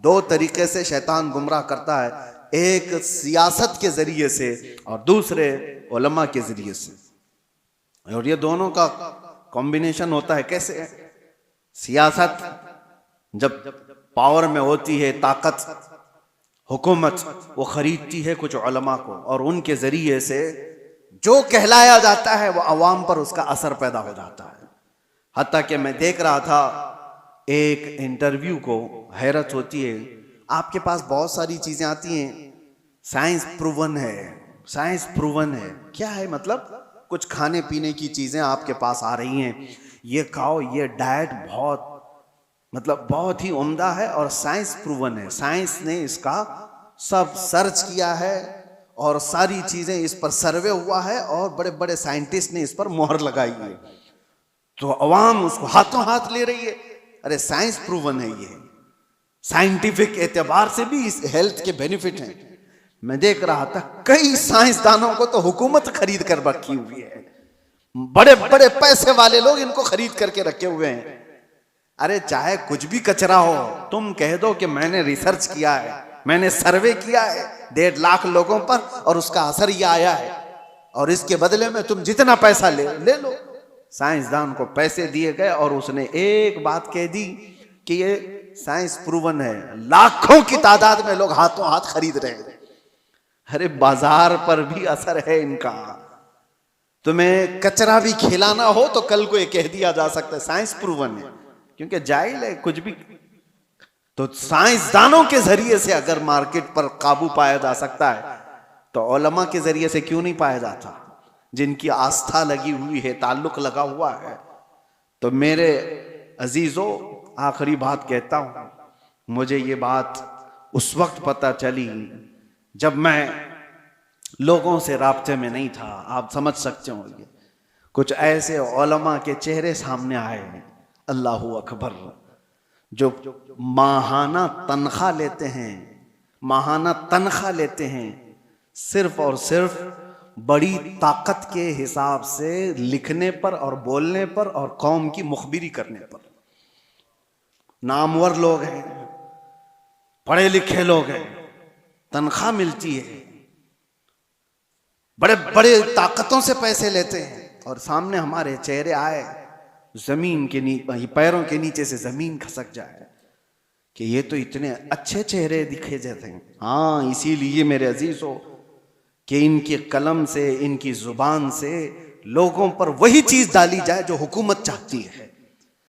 दो तरीके से शैतान गुमराह करता है, एक सियासत के जरिए से और दूसरे उलमा के जरिए से। और ये दोनों का कॉम्बिनेशन होता है कैसे? सियासत जब पावर में होती है, ताकत, हुकूमत, वो खरीदती है कुछ उलमा को और उनके जरिए से जो कहलाया जाता है वो अवाम पर उसका असर पैदा हो जाता है। हत्ता कि मैं देख रहा था एक इंटरव्यू को, हैरत होती है, आपके पास बहुत सारी चीजें आती हैं, साइंस प्रूवन है, साइंस प्रूवन है। क्या है मतलब? कुछ खाने पीने की चीजें आपके पास आ रही हैं, ये खाओ, ये डाइट बहुत मतलब बहुत ही उम्दा है और साइंस प्रूवन है, साइंस ने इसका सब सर्च किया है और सारी चीजें इस पर सर्वे हुआ है और बड़े बड़े साइंटिस्ट ने इस पर मोहर लगाई है। तो अवाम उसको हाथों हाथ ले रही है। अरे साइंस प्रूवन है, ये साइंटिफिक एतबार से भी इस हेल्थ के बेनिफिट हैं। मैं देख रहा था कई साइंसदानों को तो हुकूमत खरीद कर रखी हुई है, बड़े बड़े पैसे वाले लोग इनको खरीद करके रखे हुए हैं। अरे चाहे कुछ भी कचरा हो, तुम कह दो कि मैंने रिसर्च किया है, मैंने सर्वे किया है 1.5 लाख लोगों पर और उसका असर ये आया है, और इसके बदले में तुम जितना पैसा ले लो। साइंसदान को पैसे दिए गए और उसने एक बात कह दी कि ये साइंस प्रूवन है, लाखों की तादाद में लोग हाथों हाथ खरीद रहे हैं। अरे बाजार पर भी असर है इनका। तुम्हें कचरा भी खिलाना हो तो कल को ये कह दिया जा सकता है साइंस प्रूवन है, क्योंकि जाहिल है कुछ भी। तो साइंसदानों के जरिए से अगर मार्केट पर काबू पाया जा सकता है तो उलमा के जरिए से क्यों नहीं पाया जाता, जिनकी आस्था लगी हुई है, ताल्लुक लगा हुआ है। तो मेरे अजीजों, आखिरी बात कहता हूं, मुझे ये बात उस वक्त पता चली जब मैं लोगों से राब्ते में नहीं था। आप समझ सकते होंगे, कुछ ऐसे उलमा के चेहरे सामने आए, अल्लाहू अकबर, जो माहाना तनख्वाह लेते हैं, माहाना तनख्वाह लेते हैं सिर्फ और सिर्फ बड़ी ताकत के हिसाब से लिखने पर और बोलने पर और कौम की मुखबिरी करने पर। नामवर लोग हैं, पढ़े लिखे लोग हैं, तनख्वाह मिलती है, बड़े बड़े ताकतों से पैसे लेते हैं, और सामने हमारे चेहरे आए, जमीन के नीचे, पैरों के नीचे से जमीन खसक जाए कि ये तो इतने अच्छे चेहरे दिखे जाते हैं। हाँ, इसीलिए मेरे अजीजों कि इनके कलम से, इनकी जुबान से लोगों पर वही चीज डाली जाए जो हुकूमत चाहती है।